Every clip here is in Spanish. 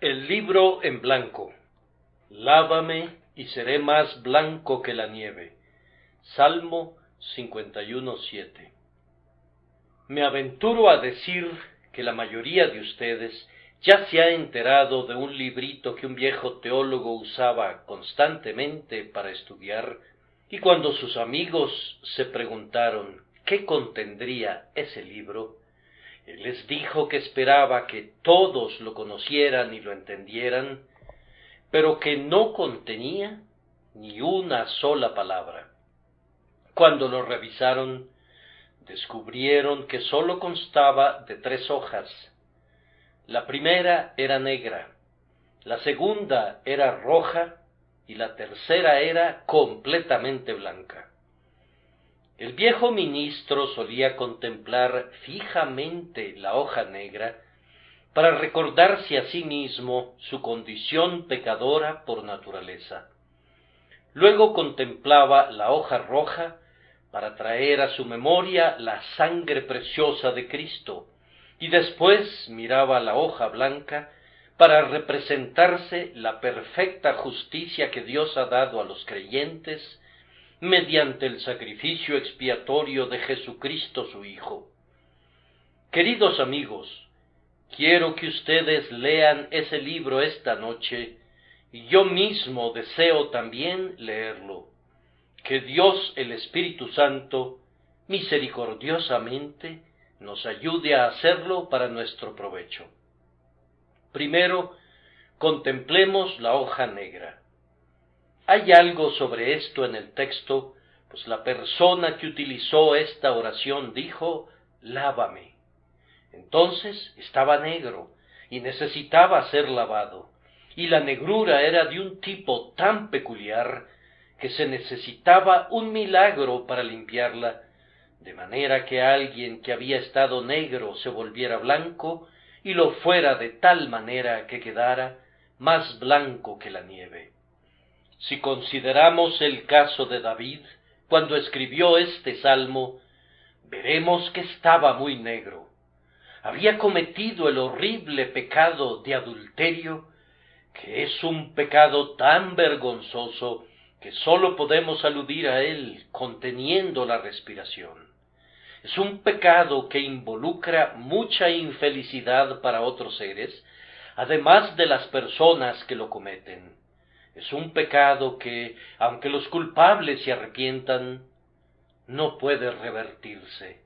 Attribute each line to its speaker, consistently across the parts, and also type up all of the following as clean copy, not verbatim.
Speaker 1: El libro en blanco. Lávame y seré más blanco que la nieve. Salmo 51:7. Me aventuro a decir que la mayoría de ustedes ya se ha enterado de un librito que un viejo teólogo usaba constantemente para estudiar, y cuando sus amigos se preguntaron qué contendría ese libro, él les dijo que esperaba que todos lo conocieran y lo entendieran, pero que no contenía ni una sola palabra. Cuando lo revisaron, descubrieron que sólo constaba de 3 hojas. La primera era negra, la segunda era roja y la tercera era completamente blanca. El viejo ministro solía contemplar fijamente la hoja negra para recordarse a sí mismo su condición pecadora por naturaleza. Luego contemplaba la hoja roja para traer a su memoria la sangre preciosa de Cristo, y después miraba la hoja blanca para representarse la perfecta justicia que Dios ha dado a los creyentes mediante el sacrificio expiatorio de Jesucristo su Hijo. Queridos amigos, quiero que ustedes lean ese libro esta noche, y yo mismo deseo también leerlo. Que Dios el Espíritu Santo, misericordiosamente, nos ayude a hacerlo para nuestro provecho. Primero, contemplemos la hoja negra. Hay algo sobre esto en el texto, pues la persona que utilizó esta oración dijo, lávame. Entonces estaba negro y necesitaba ser lavado, y la negrura era de un tipo tan peculiar que se necesitaba un milagro para limpiarla, de manera que alguien que había estado negro se volviera blanco y lo fuera de tal manera que quedara más blanco que la nieve. Si consideramos el caso de David, cuando escribió este salmo, veremos que estaba muy negro. Había cometido el horrible pecado de adulterio, que es un pecado tan vergonzoso que sólo podemos aludir a él conteniendo la respiración. Es un pecado que involucra mucha infelicidad para otros seres, además de las personas que lo cometen. Es un pecado que, aunque los culpables se arrepientan, no puede revertirse.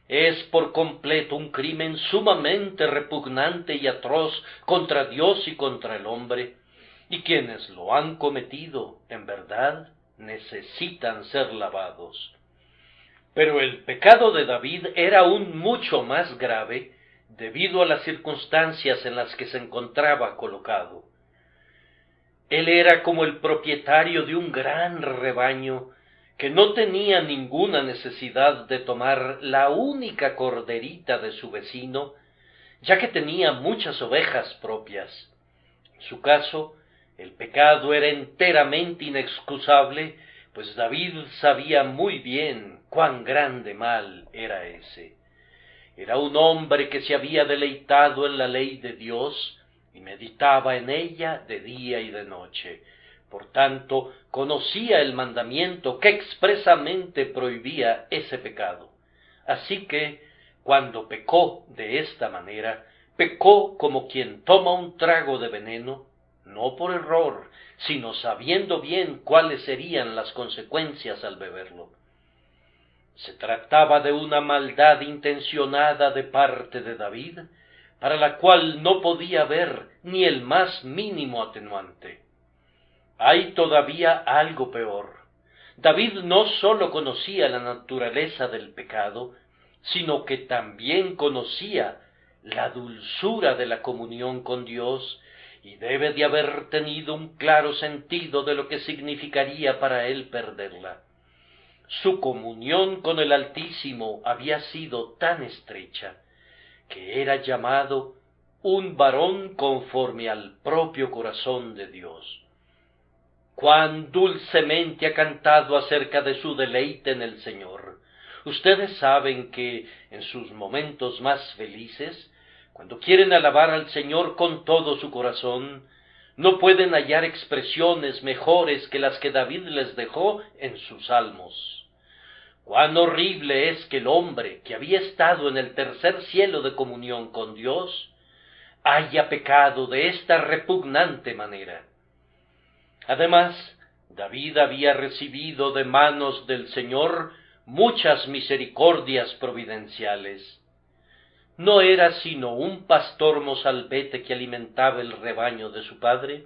Speaker 1: Es por completo un crimen sumamente repugnante y atroz contra Dios y contra el hombre, y quienes lo han cometido, en verdad, necesitan ser lavados. Pero el pecado de David era aún mucho más grave debido a las circunstancias en las que se encontraba colocado. Él era como el propietario de un gran rebaño que no tenía ninguna necesidad de tomar la única corderita de su vecino, ya que tenía muchas ovejas propias. En su caso, el pecado era enteramente inexcusable, pues David sabía muy bien cuán grande mal era ese. Era un hombre que se había deleitado en la ley de Dios, y meditaba en ella de día y de noche. Por tanto, conocía el mandamiento que expresamente prohibía ese pecado. Así que, cuando pecó de esta manera, pecó como quien toma un trago de veneno, no por error, sino sabiendo bien cuáles serían las consecuencias al beberlo. Se trataba de una maldad intencionada de parte de David, para la cual no podía haber ni el más mínimo atenuante. Hay todavía algo peor. David no sólo conocía la naturaleza del pecado, sino que también conocía la dulzura de la comunión con Dios, y debe de haber tenido un claro sentido de lo que significaría para él perderla. Su comunión con el Altísimo había sido tan estrecha, que era llamado un varón conforme al propio corazón de Dios. Cuán dulcemente ha cantado acerca de su deleite en el Señor. Ustedes saben que en sus momentos más felices, Cuando quieren alabar al Señor con todo su corazón, no pueden hallar expresiones mejores que las que David les dejó en sus salmos. Cuán horrible es que el hombre, que había estado en el tercer cielo de comunión con Dios, haya pecado de esta repugnante manera. Además, David había recibido de manos del Señor muchas misericordias providenciales. ¿No era sino un pastor mozalbete que alimentaba el rebaño de su padre?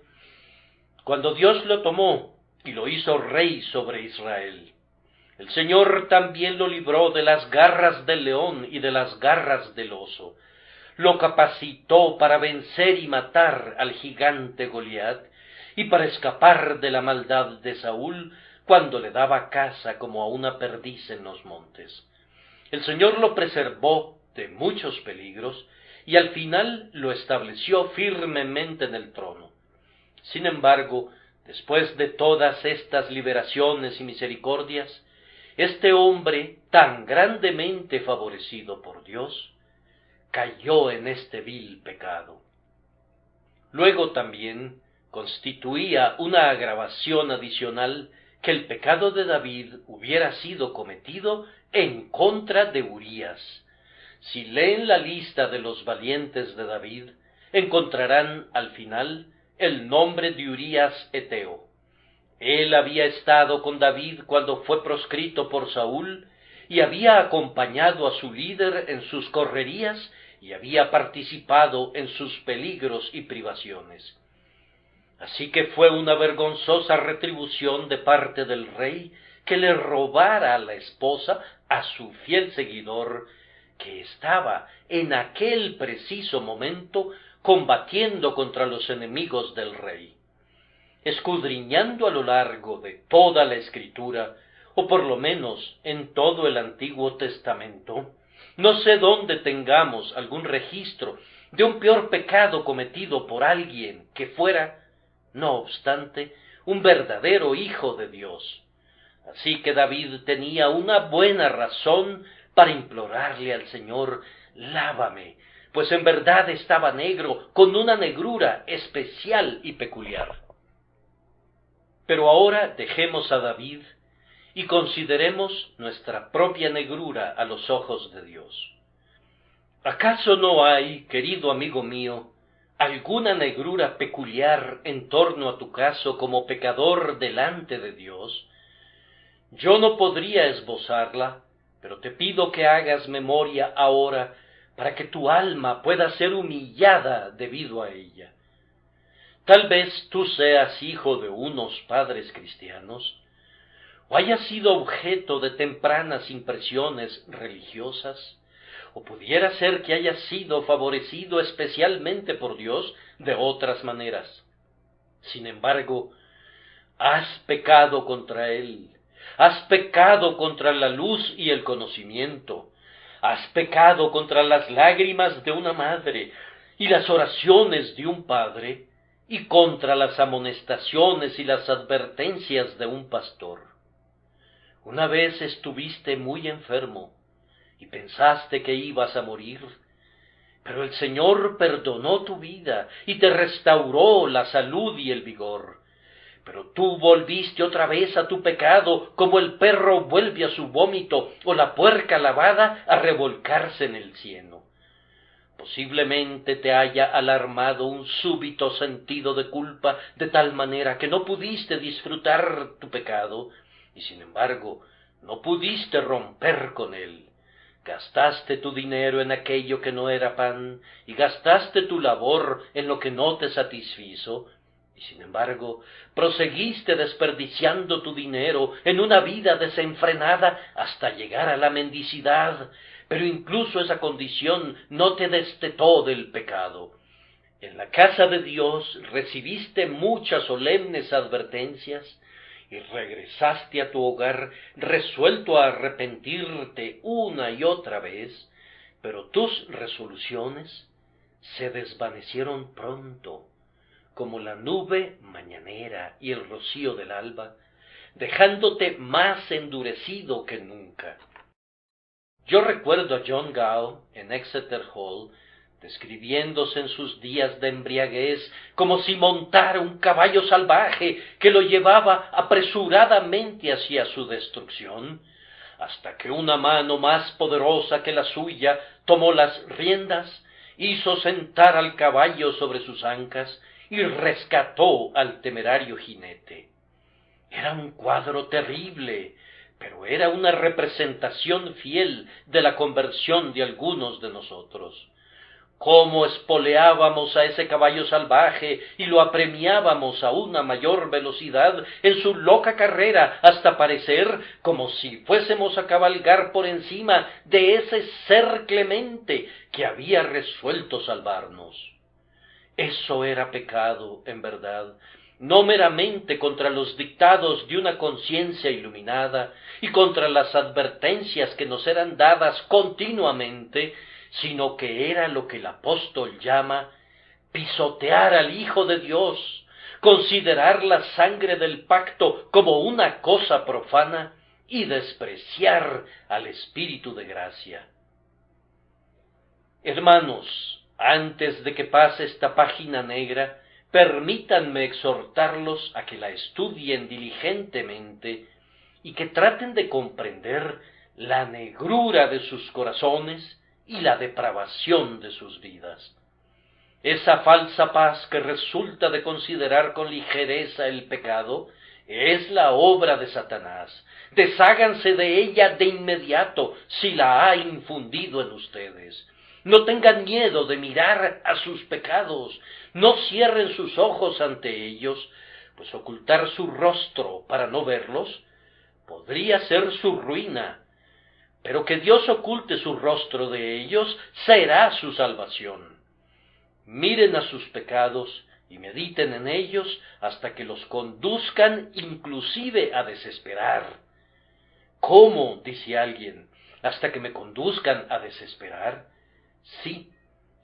Speaker 1: Cuando Dios lo tomó y lo hizo rey sobre Israel, el Señor también lo libró de las garras del león y de las garras del oso. Lo capacitó para vencer y matar al gigante Goliat y para escapar de la maldad de Saúl cuando le daba caza como a una perdiz en los montes. El Señor lo preservó de muchos peligros y al final lo estableció firmemente en el trono. Sin embargo, después de todas estas liberaciones y misericordias, este hombre, tan grandemente favorecido por Dios, cayó en este vil pecado. Luego también constituía una agravación adicional que el pecado de David hubiera sido cometido en contra de Urías. Si leen la lista de los valientes de David, encontrarán al final el nombre de Urías Eteo. Él había estado con David cuando fue proscrito por Saúl y había acompañado a su líder en sus correrías y había participado en sus peligros y privaciones. Así que fue una vergonzosa retribución de parte del rey que le robara a la esposa a su fiel seguidor, que estaba en aquel preciso momento combatiendo contra los enemigos del rey. Escudriñando a lo largo de toda la Escritura, o por lo menos en todo el Antiguo Testamento, no sé dónde tengamos algún registro de un peor pecado cometido por alguien que fuera, no obstante, un verdadero hijo de Dios. Así que David tenía una buena razón para implorarle al Señor: lávame, pues en verdad estaba negro, con una negrura especial y peculiar. Pero ahora dejemos a David y consideremos nuestra propia negrura a los ojos de Dios. ¿Acaso no hay, querido amigo mío, alguna negrura peculiar en torno a tu caso como pecador delante de Dios? Yo no podría esbozarla, pero te pido que hagas memoria ahora para que tu alma pueda ser humillada debido a ella. Tal vez tú seas hijo de unos padres cristianos, o hayas sido objeto de tempranas impresiones religiosas, o pudiera ser que hayas sido favorecido especialmente por Dios de otras maneras. Sin embargo, has pecado contra Él, has pecado contra la luz y el conocimiento, has pecado contra las lágrimas de una madre y las oraciones de un padre, y contra las amonestaciones y las advertencias de un pastor. Una vez estuviste muy enfermo y pensaste que ibas a morir, pero el Señor perdonó tu vida y te restauró la salud y el vigor. Pero tú volviste otra vez a tu pecado, como el perro vuelve a su vómito o la puerca lavada a revolcarse en el cieno. Posiblemente te haya alarmado un súbito sentido de culpa, de tal manera que no pudiste disfrutar tu pecado, y sin embargo no pudiste romper con él. Gastaste tu dinero en aquello que no era pan, y gastaste tu labor en lo que no te satisfizo, y sin embargo proseguiste desperdiciando tu dinero en una vida desenfrenada hasta llegar a la mendicidad, pero incluso esa condición no te destetó del pecado. En la casa de Dios recibiste muchas solemnes advertencias y regresaste a tu hogar resuelto a arrepentirte una y otra vez, pero tus resoluciones se desvanecieron pronto, como la nube mañanera y el rocío del alba, dejándote más endurecido que nunca. Yo recuerdo a John Gao en Exeter Hall describiéndose en sus días de embriaguez como si montara un caballo salvaje que lo llevaba apresuradamente hacia su destrucción, hasta que una mano más poderosa que la suya tomó las riendas, hizo sentar al caballo sobre sus ancas y rescató al temerario jinete. Era un cuadro terrible, pero era una representación fiel de la conversión de algunos de nosotros. Cómo espoleábamos a ese caballo salvaje y lo apremiábamos a una mayor velocidad en su loca carrera hasta parecer como si fuésemos a cabalgar por encima de ese ser clemente que había resuelto salvarnos. Eso era pecado, en verdad, no meramente contra los dictados de una conciencia iluminada y contra las advertencias que nos eran dadas continuamente, sino que era lo que el apóstol llama pisotear al Hijo de Dios, considerar la sangre del pacto como una cosa profana y despreciar al Espíritu de gracia. Hermanos, antes de que pase esta página negra, permítanme exhortarlos a que la estudien diligentemente y que traten de comprender la negrura de sus corazones y la depravación de sus vidas. Esa falsa paz que resulta de considerar con ligereza el pecado es la obra de Satanás. Desháganse de ella de inmediato si la ha infundido en ustedes. No tengan miedo de mirar a sus pecados, no cierren sus ojos ante ellos, pues ocultar su rostro para no verlos podría ser su ruina. Pero que Dios oculte su rostro de ellos será su salvación. Miren a sus pecados y mediten en ellos hasta que los conduzcan inclusive a desesperar. ¿Cómo?, dice alguien, ¿hasta que me conduzcan a desesperar? Sí,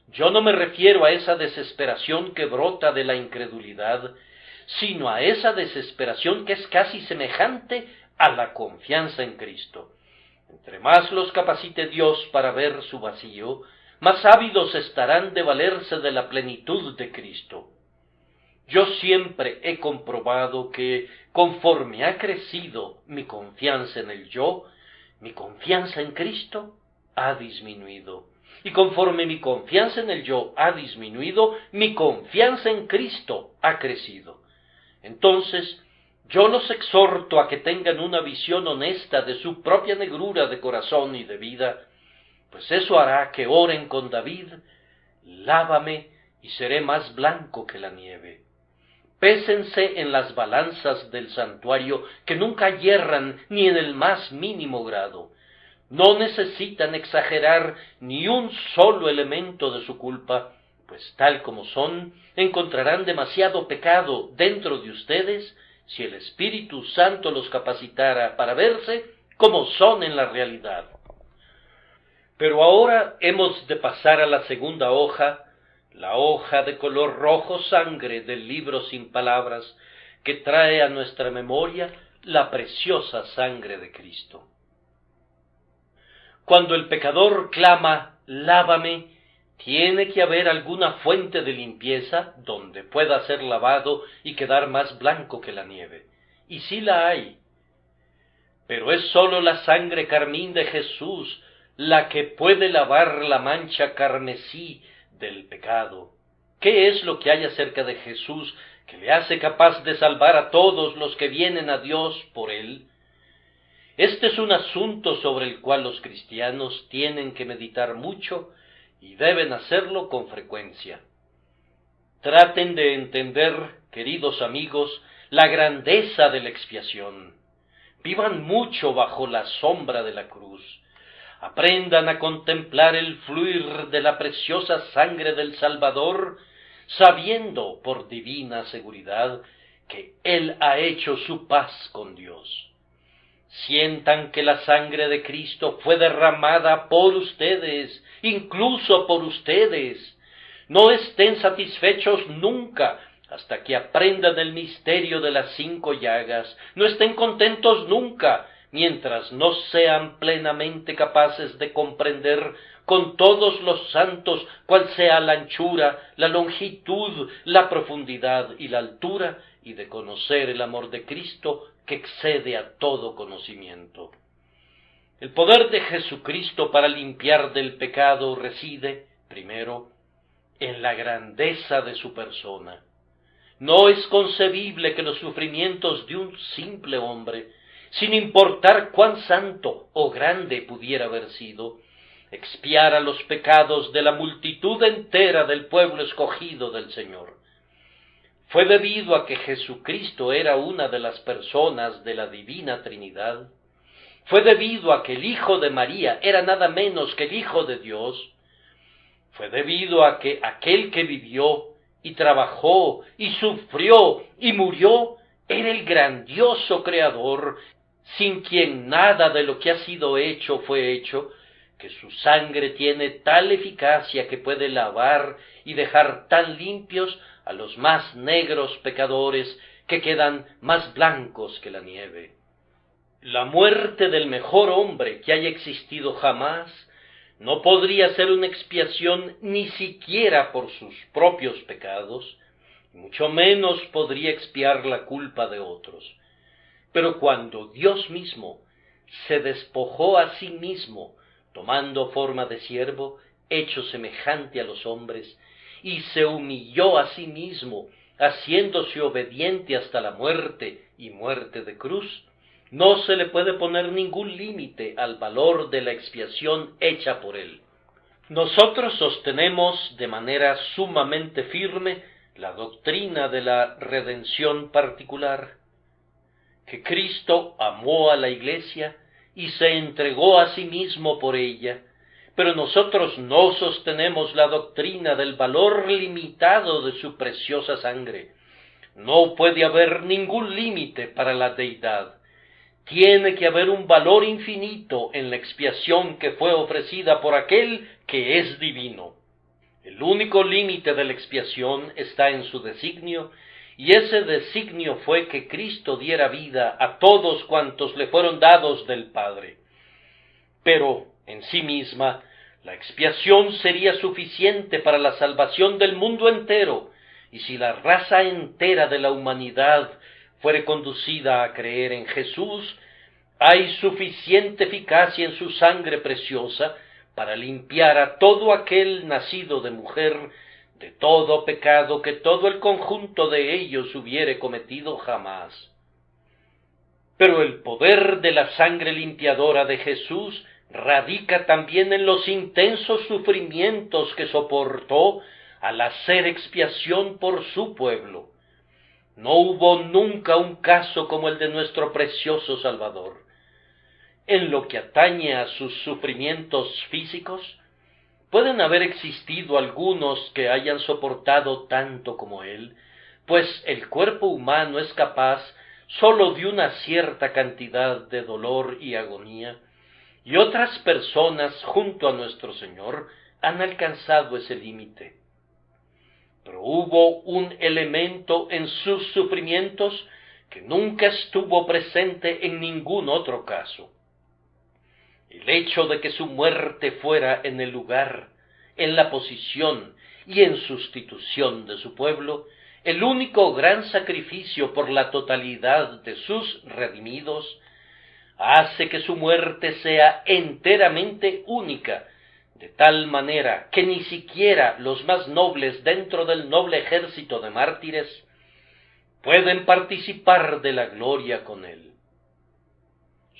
Speaker 1: yo no me refiero a esa desesperación que brota de la incredulidad, sino a esa desesperación que es casi semejante a la confianza en Cristo. Entre más los capacite Dios para ver su vacío, más ávidos estarán de valerse de la plenitud de Cristo. Yo siempre he comprobado que, conforme ha crecido mi confianza en el yo, mi confianza en Cristo ha disminuido. Y conforme mi confianza en el yo ha disminuido, mi confianza en Cristo ha crecido. Entonces, yo los exhorto a que tengan una visión honesta de su propia negrura de corazón y de vida, pues eso hará que oren con David: lávame y seré más blanco que la nieve. Pésense en las balanzas del santuario, que nunca yerran ni en el más mínimo grado. No necesitan exagerar ni un solo elemento de su culpa, pues tal como son, encontrarán demasiado pecado dentro de ustedes si el Espíritu Santo los capacitara para verse como son en la realidad. Pero ahora hemos de pasar a la segunda hoja, la hoja de color rojo sangre del libro sin palabras, que trae a nuestra memoria la preciosa sangre de Cristo. Cuando el pecador clama, lávame, tiene que haber alguna fuente de limpieza donde pueda ser lavado y quedar más blanco que la nieve. Y sí la hay. Pero es sólo la sangre carmín de Jesús la que puede lavar la mancha carmesí del pecado. ¿Qué es lo que hay acerca de Jesús que le hace capaz de salvar a todos los que vienen a Dios por él? Este es un asunto sobre el cual los cristianos tienen que meditar mucho y deben hacerlo con frecuencia. Traten de entender, queridos amigos, la grandeza de la expiación. Vivan mucho bajo la sombra de la cruz. Aprendan a contemplar el fluir de la preciosa sangre del Salvador, sabiendo por divina seguridad que Él ha hecho su paz con Dios. Sientan que la sangre de Cristo fue derramada por ustedes, incluso por ustedes. No estén satisfechos nunca hasta que aprendan el misterio de las 5 llagas. No estén contentos nunca mientras no sean plenamente capaces de comprender con todos los santos, cual sea la anchura, la longitud, la profundidad y la altura, y de conocer el amor de Cristo, que excede a todo conocimiento. El poder de Jesucristo para limpiar del pecado reside, primero, en la grandeza de su persona. No es concebible que los sufrimientos de un simple hombre, sin importar cuán santo o grande pudiera haber sido, expiara los pecados de la multitud entera del pueblo escogido del Señor. Fue debido a que Jesucristo era una de las personas de la Divina Trinidad. Fue debido a que el Hijo de María era nada menos que el Hijo de Dios. Fue debido a que aquel que vivió y trabajó y sufrió y murió era el grandioso Creador, sin quien nada de lo que ha sido hecho fue hecho, que su sangre tiene tal eficacia que puede lavar y dejar tan limpios a los más negros pecadores que quedan más blancos que la nieve. La muerte del mejor hombre que haya existido jamás no podría ser una expiación ni siquiera por sus propios pecados, mucho menos podría expiar la culpa de otros. Pero cuando Dios mismo se despojó a sí mismo, tomando forma de siervo, hecho semejante a los hombres, y se humilló a sí mismo, haciéndose obediente hasta la muerte y muerte de cruz, no se le puede poner ningún límite al valor de la expiación hecha por él. Nosotros sostenemos de manera sumamente firme la doctrina de la redención particular, que Cristo amó a la Iglesia y se entregó a sí mismo por ella, pero nosotros no sostenemos la doctrina del valor limitado de su preciosa sangre. No puede haber ningún límite para la deidad. Tiene que haber un valor infinito en la expiación que fue ofrecida por aquel que es divino. El único límite de la expiación está en su designio, y ese designio fue que Cristo diera vida a todos cuantos le fueron dados del Padre. Pero, en sí misma, la expiación sería suficiente para la salvación del mundo entero, y si la raza entera de la humanidad fuere conducida a creer en Jesús, hay suficiente eficacia en su sangre preciosa para limpiar a todo aquel nacido de mujer de todo pecado que todo el conjunto de ellos hubiere cometido jamás. Pero el poder de la sangre limpiadora de Jesús radica también en los intensos sufrimientos que soportó al hacer expiación por su pueblo. No hubo nunca un caso como el de nuestro precioso Salvador. En lo que atañe a sus sufrimientos físicos, pueden haber existido algunos que hayan soportado tanto como él, pues el cuerpo humano es capaz sólo de una cierta cantidad de dolor y agonía, y otras personas junto a nuestro Señor han alcanzado ese límite. Pero hubo un elemento en sus sufrimientos que nunca estuvo presente en ningún otro caso. El hecho de que su muerte fuera en el lugar, en la posición y en sustitución de su pueblo, el único gran sacrificio por la totalidad de sus redimidos, hace que su muerte sea enteramente única, de tal manera que ni siquiera los más nobles dentro del noble ejército de mártires pueden participar de la gloria con él.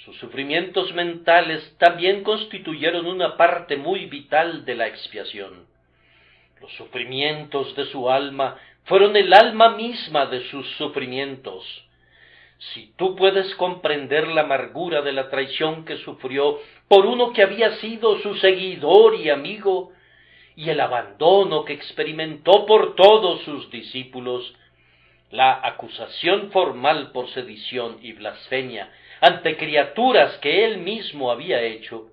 Speaker 1: Sus sufrimientos mentales también constituyeron una parte muy vital de la expiación. Los sufrimientos de su alma fueron el alma misma de sus sufrimientos. Si tú puedes comprender la amargura de la traición que sufrió por uno que había sido su seguidor y amigo, y el abandono que experimentó por todos sus discípulos, la acusación formal por sedición y blasfemia ante criaturas que él mismo había hecho,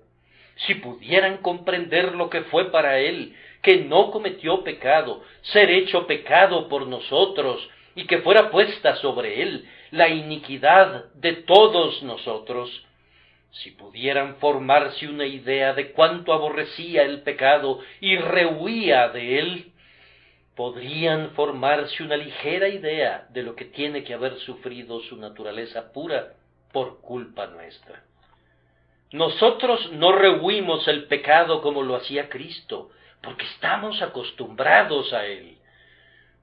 Speaker 1: si pudieran comprender lo que fue para él, que no cometió pecado, ser hecho pecado por nosotros, y que fuera puesta sobre él la iniquidad de todos nosotros, Si pudieran formarse una idea de cuánto aborrecía el pecado y rehuía de él, podrían formarse una ligera idea de lo que tiene que haber sufrido su naturaleza pura por culpa nuestra. Nosotros no rehuimos el pecado como lo hacía Cristo, porque estamos acostumbrados a él.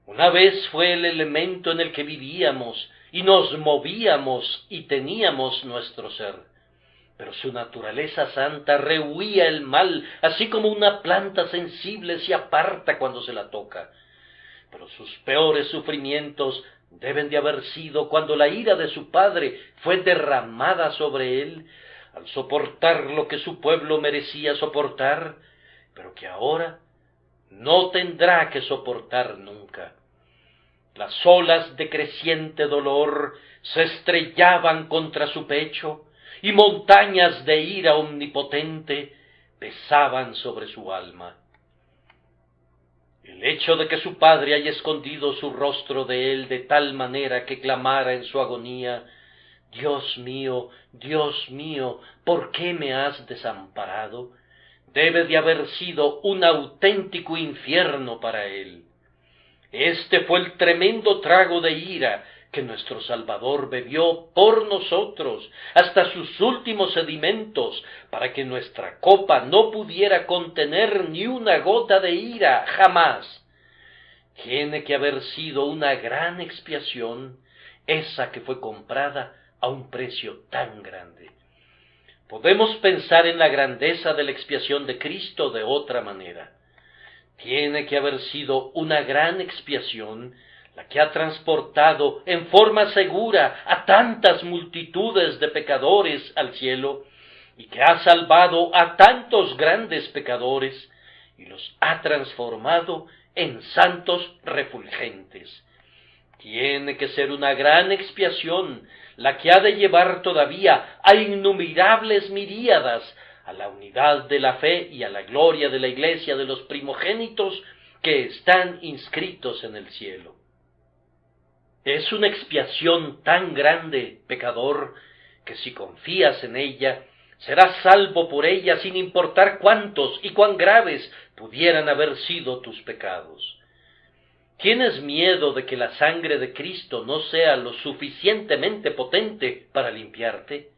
Speaker 1: Una vez fue el elemento en el que vivíamos y nos movíamos y teníamos nuestro ser. Pero su naturaleza santa rehuía el mal, así como una planta sensible se aparta cuando se la toca. Pero sus peores sufrimientos deben de haber sido cuando la ira de su Padre fue derramada sobre él, al soportar lo que su pueblo merecía soportar, pero que ahora no tendrá que soportar nunca. Las olas de creciente dolor se estrellaban contra su pecho, y montañas de ira omnipotente pesaban sobre su alma. El hecho de que su padre haya escondido su rostro de él de tal manera que clamara en su agonía: Dios mío, ¿por qué me has desamparado?, debe de haber sido un auténtico infierno para él. Este fue el tremendo trago de ira que nuestro Salvador bebió por nosotros hasta sus últimos sedimentos, para que nuestra copa no pudiera contener ni una gota de ira jamás. Tiene que haber sido una gran expiación esa que fue comprada a un precio tan grande. Podemos pensar en la grandeza de la expiación de Cristo de otra manera. Tiene que haber sido una gran expiación la que ha transportado en forma segura a tantas multitudes de pecadores al cielo, y que ha salvado a tantos grandes pecadores, y los ha transformado en santos refulgentes. Tiene que ser una gran expiación la que ha de llevar todavía a innumerables miríadas a la unidad de la fe y a la gloria de la Iglesia de los primogénitos que están inscritos en el cielo. Es una expiación tan grande, pecador, que si confías en ella, serás salvo por ella sin importar cuántos y cuán graves pudieran haber sido tus pecados. ¿Tienes miedo de que la sangre de Cristo no sea lo suficientemente potente para limpiarte?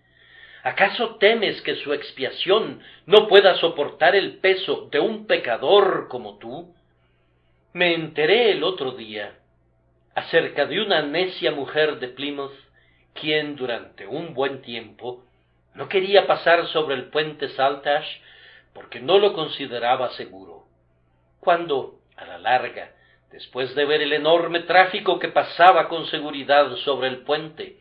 Speaker 1: ¿Acaso temes que su expiación no pueda soportar el peso de un pecador como tú? Me enteré el otro día acerca de una necia mujer de Plymouth, quien durante un buen tiempo no quería pasar sobre el puente Saltash porque no lo consideraba seguro. Cuando, a la larga, después de ver el enorme tráfico que pasaba con seguridad sobre el puente,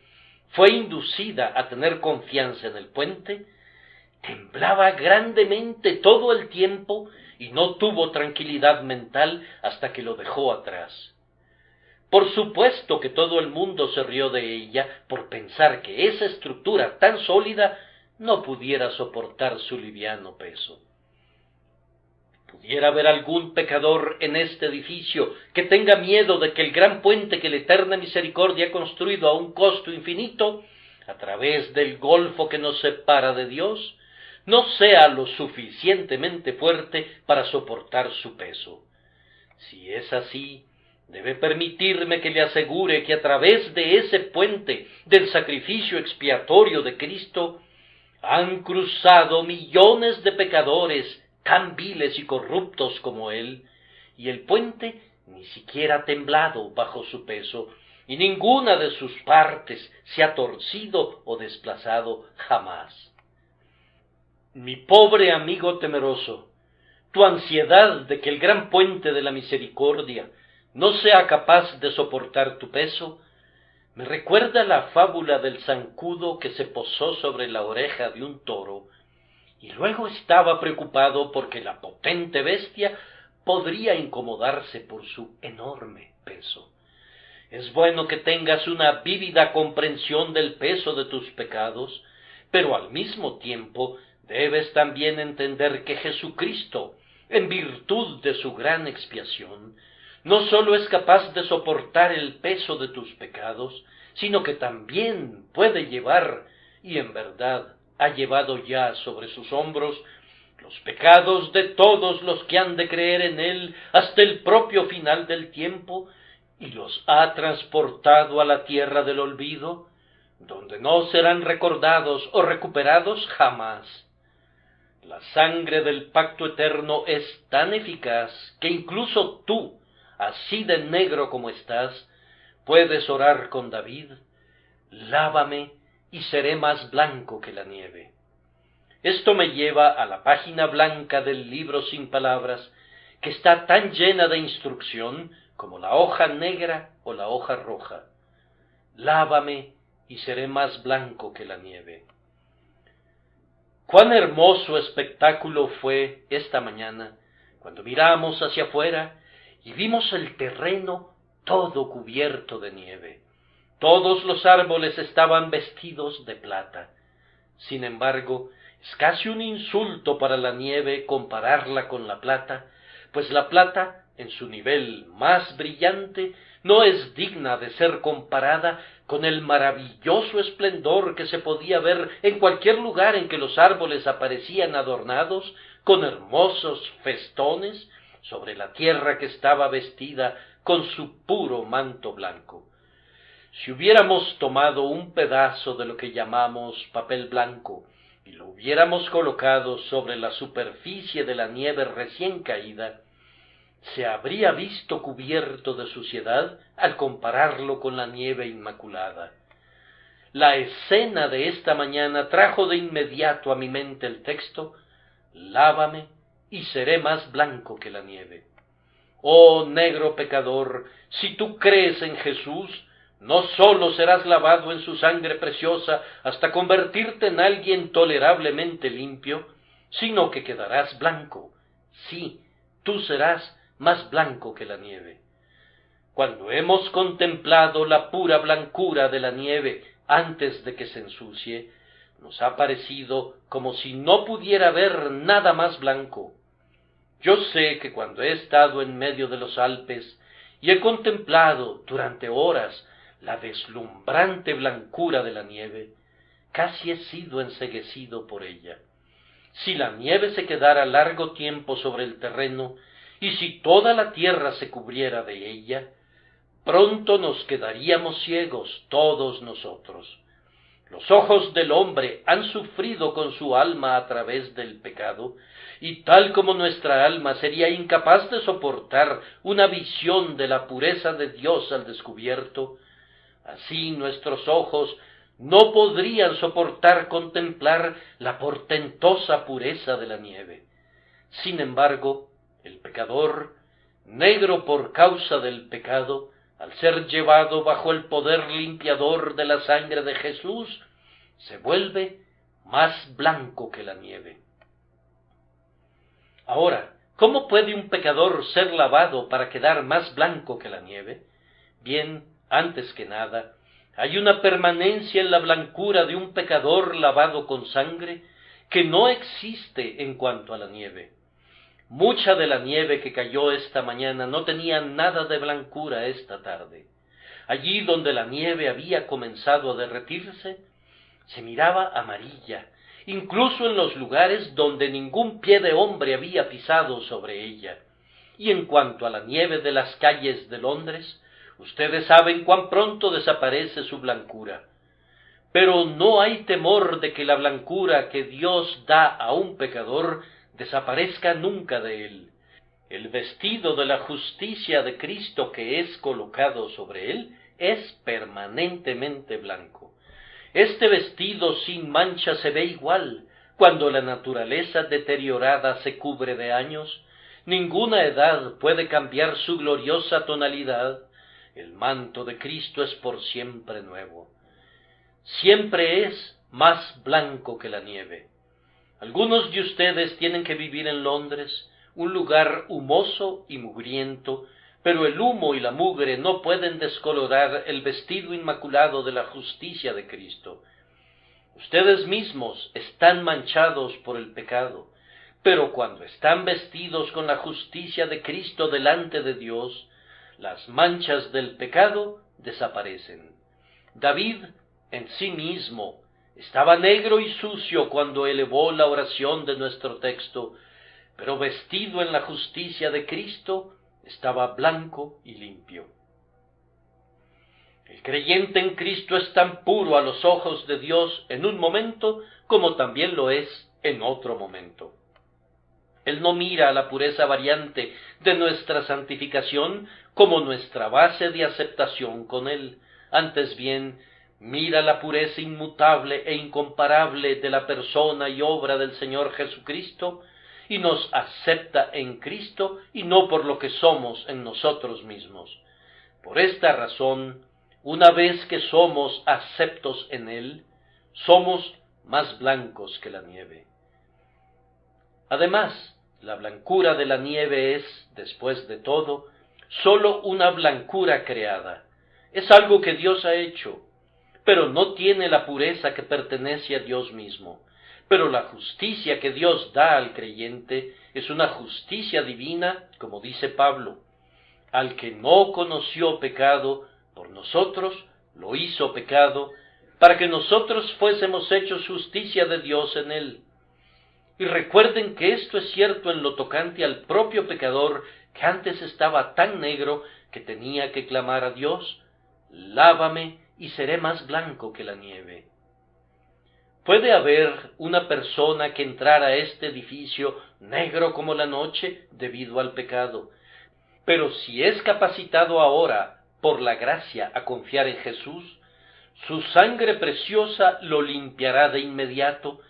Speaker 1: fue inducida a tener confianza en el puente, temblaba grandemente todo el tiempo y no tuvo tranquilidad mental hasta que lo dejó atrás. Por supuesto que todo el mundo se rió de ella por pensar que esa estructura tan sólida no pudiera soportar su liviano peso. ¿Pudiera haber algún pecador en este edificio que tenga miedo de que el gran puente que la eterna misericordia ha construido a un costo infinito, a través del golfo que nos separa de Dios, no sea lo suficientemente fuerte para soportar su peso? Si es así, debe permitirme que le asegure que a través de ese puente del sacrificio expiatorio de Cristo, han cruzado millones de pecadores tan viles y corruptos como él, y el puente ni siquiera ha temblado bajo su peso, y ninguna de sus partes se ha torcido o desplazado jamás. Mi pobre amigo temeroso, tu ansiedad de que el gran puente de la misericordia no sea capaz de soportar tu peso, me recuerda la fábula del zancudo que se posó sobre la oreja de un toro, y luego estaba preocupado porque la potente bestia podría incomodarse por su enorme peso. Es bueno que tengas una vívida comprensión del peso de tus pecados, pero al mismo tiempo debes también entender que Jesucristo, en virtud de su gran expiación, no sólo es capaz de soportar el peso de tus pecados, sino que también puede llevar, y en verdad ha llevado ya sobre sus hombros los pecados de todos los que han de creer en él hasta el propio final del tiempo, y los ha transportado a la tierra del olvido, donde no serán recordados o recuperados jamás. La sangre del pacto eterno es tan eficaz que incluso tú, así de negro como estás, puedes orar con David: lávame y seré más blanco que la nieve. Esto me lleva a la página blanca del libro sin palabras, que está tan llena de instrucción como la hoja negra o la hoja roja. Lávame y seré más blanco que la nieve. Cuán hermoso espectáculo fue esta mañana cuando miramos hacia afuera y vimos el terreno todo cubierto de nieve. Todos los árboles estaban vestidos de plata. Sin embargo, es casi un insulto para la nieve compararla con la plata, pues la plata, en su nivel más brillante, no es digna de ser comparada con el maravilloso esplendor que se podía ver en cualquier lugar en que los árboles aparecían adornados con hermosos festones sobre la tierra que estaba vestida con su puro manto blanco. Si hubiéramos tomado un pedazo de lo que llamamos papel blanco y lo hubiéramos colocado sobre la superficie de la nieve recién caída, se habría visto cubierto de suciedad al compararlo con la nieve inmaculada. La escena de esta mañana trajo de inmediato a mi mente el texto: lávame y seré más blanco que la nieve. Oh negro pecador, si tú crees en Jesús, no sólo serás lavado en su sangre preciosa hasta convertirte en alguien tolerablemente limpio, sino que quedarás blanco. Sí, tú serás más blanco que la nieve. Cuando hemos contemplado la pura blancura de la nieve antes de que se ensucie, nos ha parecido como si no pudiera haber nada más blanco. Yo sé que cuando he estado en medio de los Alpes y he contemplado durante horas la deslumbrante blancura de la nieve, casi he sido enceguecido por ella. Si la nieve se quedara largo tiempo sobre el terreno, y si toda la tierra se cubriera de ella, pronto nos quedaríamos ciegos todos nosotros. Los ojos del hombre han sufrido con su alma a través del pecado, y tal como nuestra alma sería incapaz de soportar una visión de la pureza de Dios al descubierto, así nuestros ojos no podrían soportar contemplar la portentosa pureza de la nieve. Sin embargo, el pecador, negro por causa del pecado, al ser llevado bajo el poder limpiador de la sangre de Jesús, se vuelve más blanco que la nieve. Ahora, ¿cómo puede un pecador ser lavado para quedar más blanco que la nieve? Bien, antes que nada, hay una permanencia en la blancura de un pecador lavado con sangre que no existe en cuanto a la nieve. Mucha de la nieve que cayó esta mañana no tenía nada de blancura esta tarde. Allí donde la nieve había comenzado a derretirse, se miraba amarilla, incluso en los lugares donde ningún pie de hombre había pisado sobre ella. Y en cuanto a la nieve de las calles de Londres, ustedes saben cuán pronto desaparece su blancura. Pero no hay temor de que la blancura que Dios da a un pecador desaparezca nunca de él. El vestido de la justicia de Cristo que es colocado sobre él es permanentemente blanco. Este vestido sin mancha se ve igual cuando la naturaleza deteriorada se cubre de años. Ninguna edad puede cambiar su gloriosa tonalidad. El manto de Cristo es por siempre nuevo. Siempre es más blanco que la nieve. Algunos de ustedes tienen que vivir en Londres, un lugar humoso y mugriento, pero el humo y la mugre no pueden descolorar el vestido inmaculado de la justicia de Cristo. Ustedes mismos están manchados por el pecado, pero cuando están vestidos con la justicia de Cristo delante de Dios, las manchas del pecado desaparecen. David, en sí mismo, Estaba negro y sucio cuando elevó la oración de nuestro texto, pero vestido en la justicia de Cristo, estaba blanco y limpio. El creyente en Cristo es tan puro a los ojos de Dios en un momento como también lo es en otro momento. Él no mira a la pureza variante de nuestra santificación como nuestra base de aceptación con Él, antes bien, mira la pureza inmutable e incomparable de la persona y obra del Señor Jesucristo, y nos acepta en Cristo y no por lo que somos en nosotros mismos. Por esta razón, una vez que somos aceptos en Él, somos más blancos que la nieve. Además, la blancura de la nieve es, después de todo, sólo una blancura creada. Es algo que Dios ha hecho, pero no tiene la pureza que pertenece a Dios mismo. Pero la justicia que Dios da al creyente es una justicia divina, como dice Pablo. Al que no conoció pecado, por nosotros lo hizo pecado, para que nosotros fuésemos hechos justicia de Dios en él. Y recuerden que esto es cierto en lo tocante al propio pecador, que antes estaba tan negro que tenía que clamar a Dios: lávame y seré más blanco que la nieve. ¿Puede haber una persona que entrara a este edificio negro como la noche debido al pecado? Pero si es capacitado ahora por la gracia a confiar en Jesús, su sangre preciosa lo limpiará de inmediato,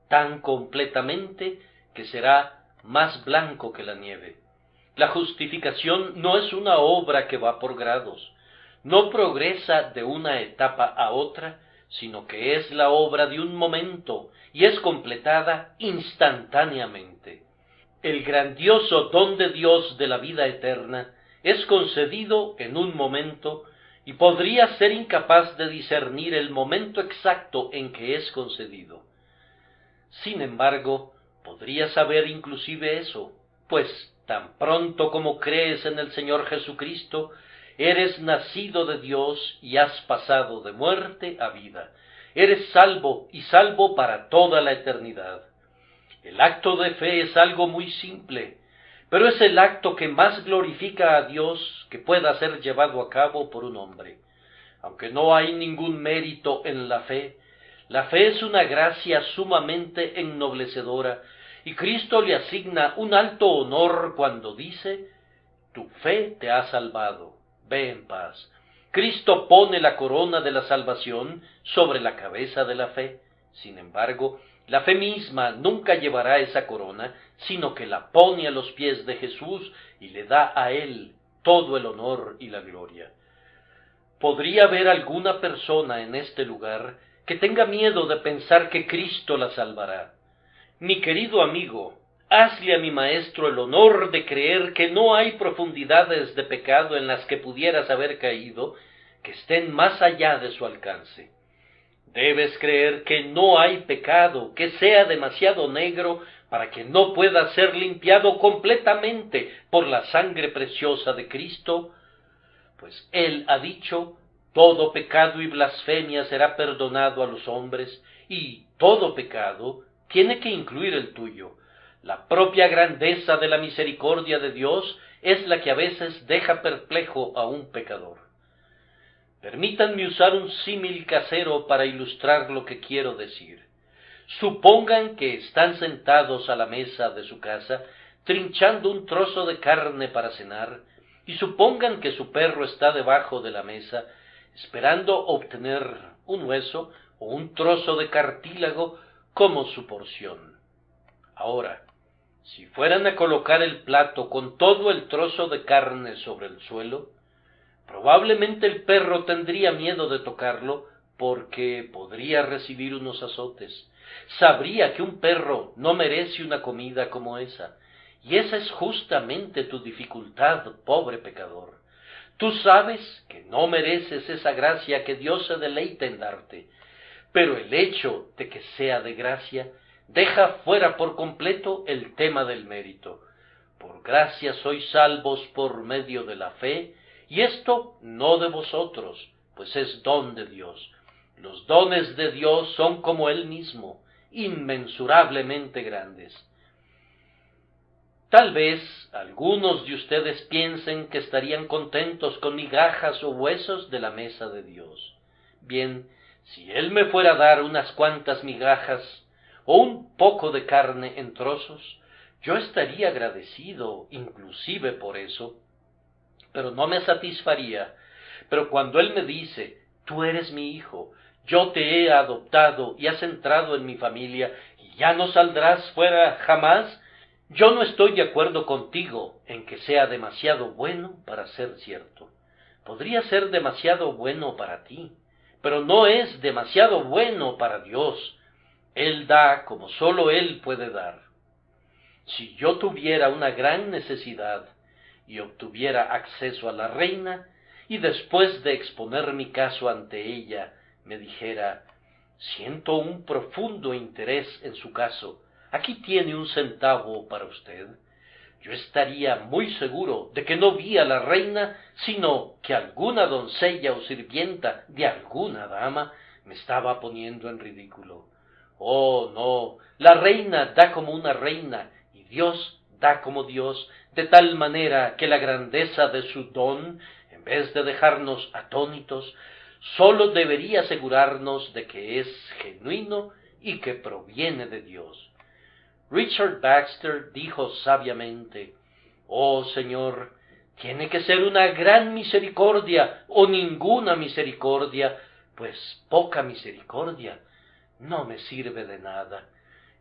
Speaker 1: tan completamente que será más blanco que la nieve. La justificación no es una obra que va por grados, no progresa de una etapa a otra, sino que es la obra de un momento y es completada instantáneamente. El grandioso don de Dios de la vida eterna es concedido en un momento y podría ser incapaz de discernir el momento exacto en que es concedido. Sin embargo, podría saber inclusive eso, pues tan pronto como crees en el Señor Jesucristo, eres nacido de Dios y has pasado de muerte a vida. Eres salvo y salvo para toda la eternidad. El acto de fe es algo muy simple, pero es el acto que más glorifica a Dios que pueda ser llevado a cabo por un hombre. Aunque no hay ningún mérito en la fe es una gracia sumamente ennoblecedora, y Cristo le asigna un alto honor cuando dice: tu fe te ha salvado, ve en paz. Cristo pone la corona de la salvación sobre la cabeza de la fe. Sin embargo, la fe misma nunca llevará esa corona, sino que la pone a los pies de Jesús y le da a Él todo el honor y la gloria. ¿Podría haber alguna persona en este lugar que tenga miedo de pensar que Cristo la salvará? Mi querido amigo, hazle a mi maestro el honor de creer que no hay profundidades de pecado en las que pudieras haber caído que estén más allá de su alcance. Debes creer que no hay pecado que sea demasiado negro para que no pueda ser limpiado completamente por la sangre preciosa de Cristo, pues Él ha dicho: todo pecado y blasfemia será perdonado a los hombres, y todo pecado tiene que incluir el tuyo. La propia grandeza de la misericordia de Dios es la que a veces deja perplejo a un pecador. Permítanme usar un símil casero para ilustrar lo que quiero decir. Supongan que están sentados a la mesa de su casa, trinchando un trozo de carne para cenar, y supongan que su perro está debajo de la mesa, esperando obtener un hueso o un trozo de cartílago como su porción. Ahora, si fueran a colocar el plato con todo el trozo de carne sobre el suelo, probablemente el perro tendría miedo de tocarlo porque podría recibir unos azotes. Sabría que un perro no merece una comida como esa, y esa es justamente tu dificultad, pobre pecador. Tú sabes que no mereces esa gracia que Dios se deleita en darte, pero el hecho de que sea de gracia deja fuera por completo el tema del mérito. Por gracia sois salvos por medio de la fe, y esto no de vosotros, pues es don de Dios, Los dones de Dios son como Él mismo, inmensurablemente grandes. Tal vez algunos de ustedes piensen que estarían contentos con migajas o huesos de la mesa de Dios. Bien, si Él me fuera a dar unas cuantas migajas o un poco de carne en trozos, yo estaría agradecido inclusive por eso, pero no me satisfaría. Pero cuando Él me dice, tú eres mi hijo, yo te he adoptado y has entrado en mi familia y ya no saldrás fuera jamás, yo no estoy de acuerdo contigo en que sea demasiado bueno para ser cierto. Podría ser demasiado bueno para ti, pero no es demasiado bueno para Dios. Él da como sólo Él puede dar. Si yo tuviera una gran necesidad y obtuviera acceso a la reina, y después de exponer mi caso ante ella, me dijera, siento un profundo interés en su caso, aquí tiene 1 centavo para usted, yo estaría muy seguro de que no vi a la reina, sino que alguna doncella o sirvienta de alguna dama me estaba poniendo en ridículo. Oh, no, la reina da como una reina, y Dios da como Dios, de tal manera que la grandeza de su don, en vez de dejarnos atónitos, sólo debería asegurarnos de que es genuino y que proviene de Dios. Richard Baxter dijo sabiamente, oh Señor, tiene que ser una gran misericordia o ninguna misericordia, pues poca misericordia no me sirve de nada.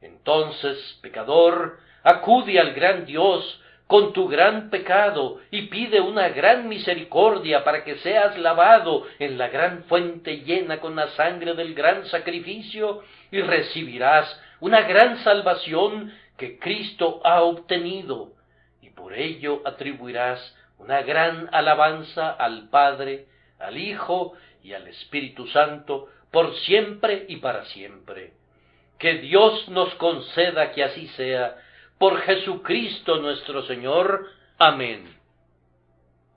Speaker 1: Entonces, pecador, acude al gran Dios con tu gran pecado y pide una gran misericordia para que seas lavado en la gran fuente llena con la sangre del gran sacrificio y recibirás una gran salvación que Cristo ha obtenido, y por ello atribuirás una gran alabanza al Padre, al Hijo y al Espíritu Santo, por siempre y para siempre. Que Dios nos conceda que así sea, por Jesucristo nuestro Señor. Amén.